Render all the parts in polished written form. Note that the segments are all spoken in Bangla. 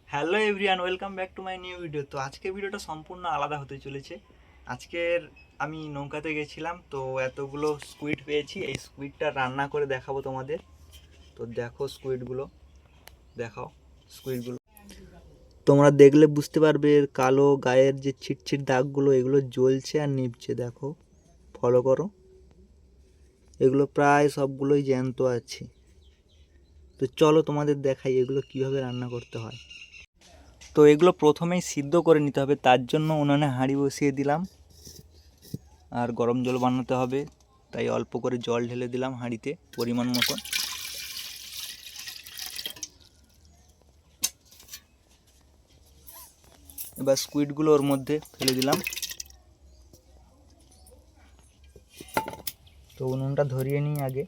Hello everyone, welcome back to my new video. তো আজকের ভিডিওটা সম্পূর্ণ আলাদা হতে চলেছে। আজকের আমি নৌকাতে গেছিলাম, তো এতগুলো স্কুইড পেয়েছি। এই স্কুইডটা রান্না করে দেখাবো তোমাদের। তো দেখো স্কুইডগুলো, দেখাও স্কুইডগুলো। তোমরা দেখলে বুঝতে পারবে এর কালো গায়ের যে ছিটছিট দাগগুলো, এগুলো জ্বলছে আর নিভছে। দেখো, ফলো করো। এগুলো প্রায় সবগুলোই জ্যান্ত আছে। তো চলো তোমাদের দেখাই এগুলো কীভাবে রান্না করতে হয়। তো এগুলো প্রথমেই সিদ্ধ করে নিতে হবে, তার জন্য উনুনে হাঁড়ি বসিয়ে দিলাম। আর গরম জল বানাতে হবে, তাই অল্প করে জল ঢেলে দিলাম হাঁড়িতে পরিমাণ মতো। এবার স্কুইডগুলো ওর মধ্যে ফেলে দিলাম। তো উনুনটা ধরিয়ে নিই আগে।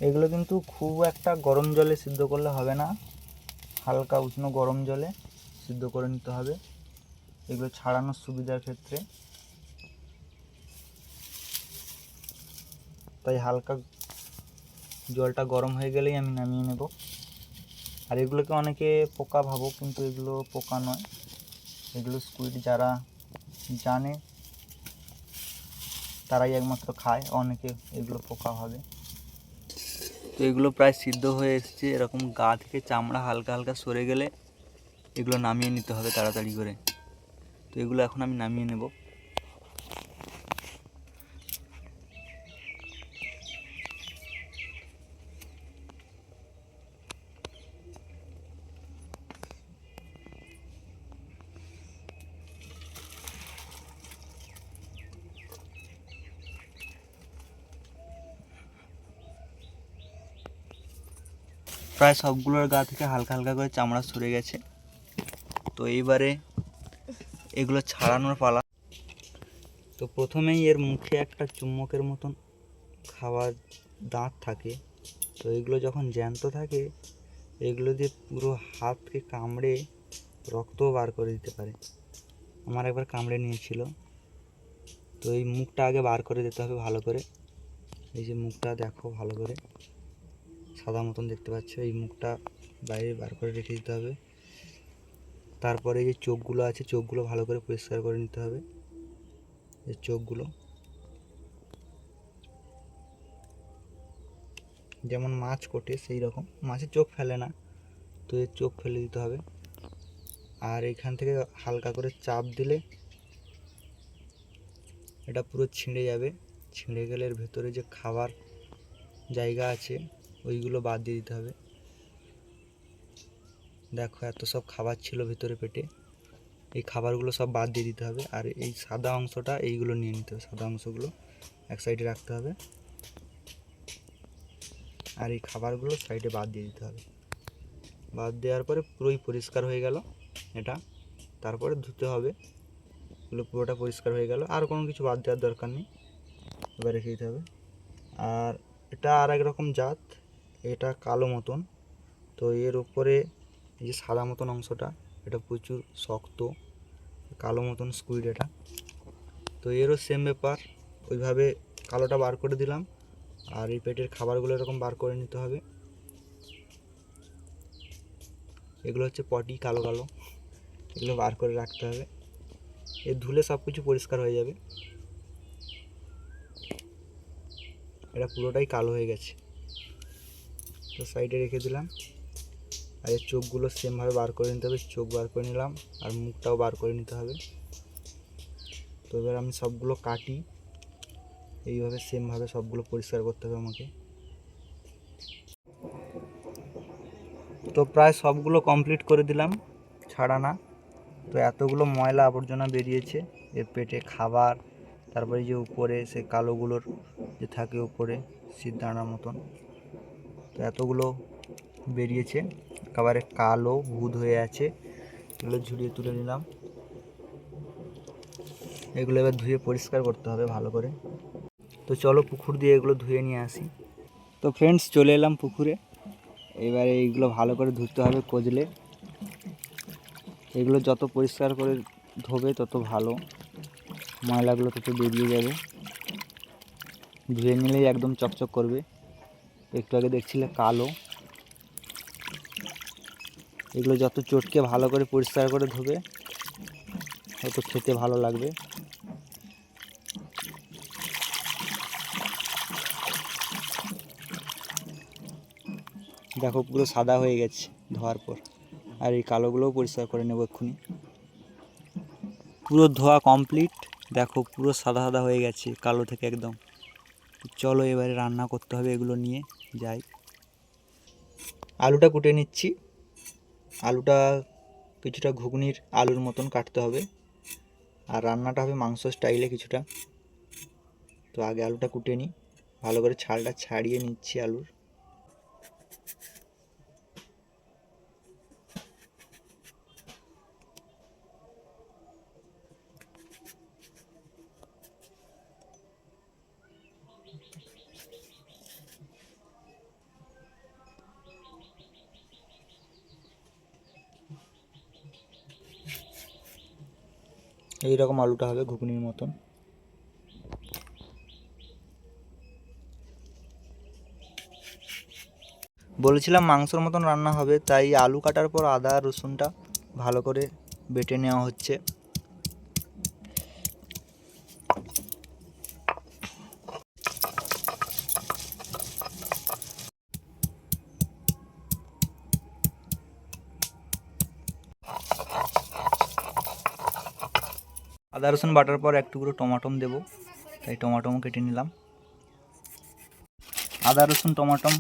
এগুলো কিন্তু খুব একটা গরম জলে সিদ্ধ করলে হবে না, হালকা উষ্ণ গরম জলে সিদ্ধ করে নিতে হবে এগুলো ছাড়ানোর সুবিধার ক্ষেত্রে। তাই হালকা জলটা গরম হয়ে গেলেই আমি নামিয়ে নেব। আর এগুলোকে অনেকে পোকা ভাবো, কিন্তু এগুলো পোকা নয়, এগুলো স্কুইড। যারা জানে তারাই একমাত্র খায়, অনেকে এগুলো পোকা ভাবে। তো এগুলো প্রায় সিদ্ধ হয়ে এসছে। এরকম গা থেকে চামড়া হালকা হালকা সরে গেলে এগুলো নামিয়ে নিতে হবে তাড়াতাড়ি করে। তো এগুলো এখন আমি নামিয়ে নেব। প্রায় সবগুলোর গা থেকে হালকা হালকা করে চামড়া সরে গেছে। তো এইবারে এগুলো ছাড়ানোর পালা। তো প্রথমেই এর মুখে একটা চুম্বকের মতন খাওয়ার দাঁত থাকে। তো এগুলো যখন জ্যান্ত থাকে, এগুলো দিয়ে পুরো হাতকে কামড়ে রক্তও বার করে দিতে পারে। আমার একবার কামড়ে নিয়েছিল। তো এই মুখটা আগে বার করে দিতে হবে ভালো করে। এই যে মুখটা দেখো ভালো করে, সাদা মতন দেখতে পাচ্ছ, এই মুখটা বাইরে বার করে রেখে দিতে হবে। তারপরে এই যে চোখগুলো আছে, চোখগুলো ভালো করে পরিষ্কার করে নিতে হবে। এই চোখগুলো যেমন মাছ কোটে সেই রকম, মাছের চোখ ফেলে না, তো এর চোখ ফেলে দিতে হবে। আর এখান থেকে হালকা করে চাপ দিলে এটা পুরো ছিঁড়ে যাবে। ছিঁড়ে গেলে এর ভেতরে যে খাবার জায়গা আছে ওইগুলো বাদ দিয়ে দিতে হবে। দেখো এত সব খাবার ছিল ভেতরে পেটে, এই খাবারগুলো সব বাদ দিয়ে দিতে হবে। আর এই সাদা অংশটা এইগুলো নিয়ে নিতে হবে, সাদা অংশগুলো এক সাইডে রাখতে হবে। আর এই খাবারগুলো সাইডে বাদ দিয়ে দিতে হবে। বাদ দেওয়ার পরে পুরোই পরিষ্কার হয়ে গেল এটা। তারপরে ধুতে হবে, এগুলো পুরোটা পরিষ্কার হয়ে গেল, আর কোনো কিছু বাদ দেওয়ার দরকার নেই। এবার রেখে দিতে হবে। আর এটা আর এক রকম জাত, এটা কালো মতন। তো এর উপরে এই যে সাদা মতন অংশটা, এটা প্রচুর শক্ত, কালো মতন স্কুইড এটা। তো এরও সেম ব্যাপার, ওইভাবে কালোটা বার করে দিলাম। আর এই পেটের খাবারগুলো এরকম বার করে নিতে হবে। এগুলো হচ্ছে পটি, কালো কালো, এগুলো বার করে রাখতে হবে। এর ধুলে সব কিছু পরিষ্কার হয়ে যাবে। এটা পুরোটাই কালো হয়ে গেছে, তো সাইডে রেখে দিলাম। আর এর চোখগুলো সেমভাবে বার করে নিতে হবে, চোখ বার করে নিলাম, আর মুখটাও বার করে নিতে হবে। তো এবার আমি সবগুলো কাটি, এইভাবে সেমভাবে সবগুলো পরিষ্কার করতে হবে আমাকে। তো প্রায় সবগুলো কমপ্লিট করে দিলাম ছাড়ানা। তো এতগুলো ময়লা আবর্জনা বেরিয়েছে এর পেটে, খাবার, তারপরে যে উপরে সে কালোগুলোর যে থাকে উপরে সিদ্ধানার মতন, তো এতগুলো বেরিয়েছে, একেবারে কালো ভূত হয়ে আছে। এগুলো ঝুড়িয়ে তুলে নিলাম। এগুলো এবার ধুয়ে পরিষ্কার করতে হবে ভালো করে। তো চলো পুকুর দিয়ে এগুলো ধুয়ে নিয়ে আসি। তো ফ্রেন্ডস, চলে এলাম পুকুরে। এবারে এইগুলো ভালো করে ধুতে হবে কজলে। এগুলো যত পরিষ্কার করে ধোবে তত ভালো, ময়লাগুলো তত বেরিয়ে যাবে। ধুয়ে নিলেই একদম চকচক করবে। একটু আগে দেখছিলে কালো। এগুলো যত চটকে ভালো করে পরিষ্কার করে ধোবে তত খেতে ভালো লাগবে। দেখো পুরো সাদা হয়ে গেছে ধোয়ার পর। আর এই কালোগুলোও পরিষ্কার করে নেব এক্ষুনি। পুরো ধোয়া কমপ্লিট। দেখো পুরো সাদা সাদা হয়ে গেছে কালো থেকে একদম। চলো এবারে রান্না করতে হবে এগুলো নিয়ে যাই। আলুটা কুটে নিচ্ছি। আলুটা কিছুটা ঘুগনির আলুর মতন কাটতে হবে, আর রান্নাটা হবে মাংস স্টাইলে কিছুটা। তো আগে আলুটা কুটে নিই, ভালো করে ছালটা ছাড়িয়ে নিচ্ছি আলুর। এইরকম আলুটা হবে ঘুগনির মতন। বলেছিলাম মাংসর মতন রান্না হবে, তাই আলু কাটার পর আদা রসুনটা ভালো করে বেটে নেওয়া হচ্ছে। আদা রসুন বাটার পর এক টুকরো টমাটম দেবো, তাই টমাটমও কেটে নিলাম। আদা রসুন টমাটম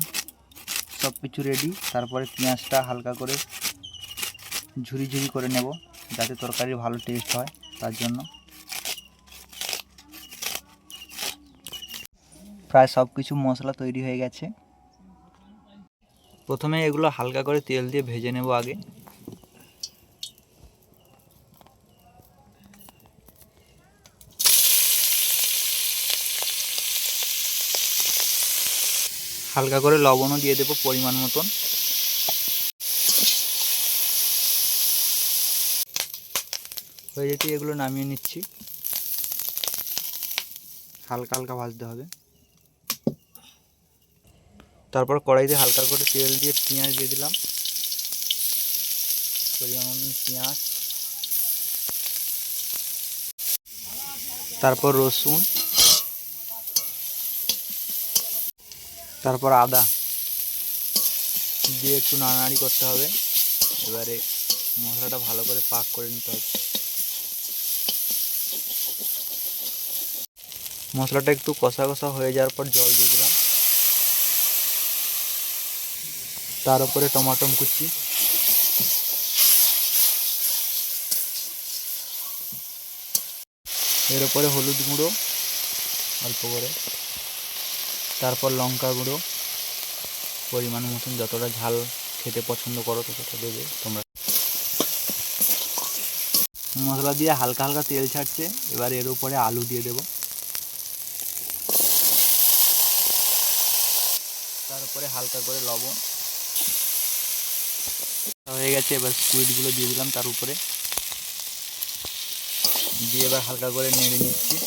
সব কিছু রেডি। তারপরে পেঁয়াজটা হালকা করে ঝুরি ঝুরি করে নেব, যাতে তরকারির ভালো টেস্ট হয় তার জন্য। প্রায় সব কিছু মশলা তৈরি হয়ে গেছে। প্রথমে এগুলো হালকা করে তেল দিয়ে ভেজে নেব আগে। হালকা করে লবণও দিয়ে দেবো পরিমাণ মতন। হয়ে যেতে এগুলো নামিয়ে নিচ্ছি। হালকা হালকা ভাজতে হবে। তারপর কড়াইতে হালকা করে তেল দিয়ে পেঁয়াজ দিয়ে দিলাম, পরিমাণ মতন পেঁয়াজ। তারপর রসুন, তারপর আদা দিয়ে একটু নাড়ানাড়ি করতে হবে। এবারে মশলাটা ভালো করে পাক করে নিতে হবে। মশলাটা একটু কষা কষা হয়ে যাওয়ার পর জল দিয়ে দিলাম। তার উপরে টমাটম কুচি, এর উপরে হলুদ গুঁড়ো অল্প করে, তারপর লঙ্কা গুঁড়ো পরিমাণ মতন, যতটা ঝাল খেতে পছন্দ করো ততটা দেবে তোমরা। মশলা দিয়ে হালকা হালকা তেল ছাড়ছে। এবার এর উপরে আলু দিয়ে দেব। তার উপরে হালকা করে লবণ হয়ে গেছে। এবার স্কুইডগুলো দিয়ে দিলাম তার উপরে, দিয়ে এবার হালকা করে নেড়ে নিচ্ছি।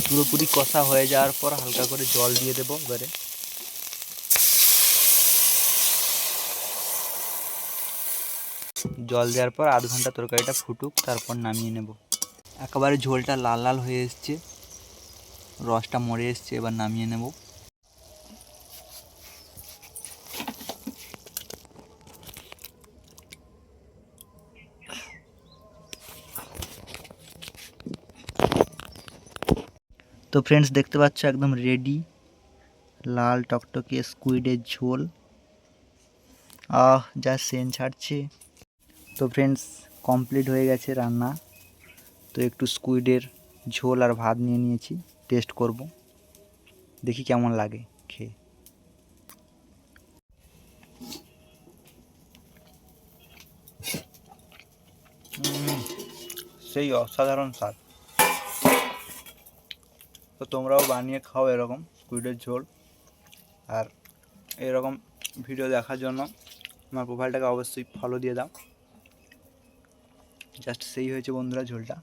পুরোপুরি কষা হয়ে যাওয়ার পর হালকা করে জল দিয়ে দেবো। এবারে জল দেওয়ার পর আধ ঘন্টা তরকারিটা ফুটুক, তারপর নামিয়ে নেব। একেবারে ঝোলটা লাল লাল হয়ে এসছে, রসটা মরে এসছে। এবার নামিয়ে নেব। তো ফ্রেন্ডস দেখতে পাচ্ছ একদম রেডি লাল টকটকে স্কুইডের ঝোল। যা সেন্ট ছাড়ছে। তো ফ্রেন্ডস কমপ্লিট হয়ে গেছে রান্না। তো একটু স্কুইডের ঝোল আর ভাত নিয়ে নিয়েছি, টেস্ট করব, দেখি কেমন লাগে খেয়ে। সেই অসাধারণ স্বাদ। তো তোমরাও বানিয়ে খাও এরকম স্কুইডের ঝোল। আর এরকম ভিডিও দেখার জন্য আমার প্রোফাইলটাকে অবশ্যই ফলো দিয়ে দাও। জাস্ট সেই হয়েছে বন্ধুরা ঝোলটা।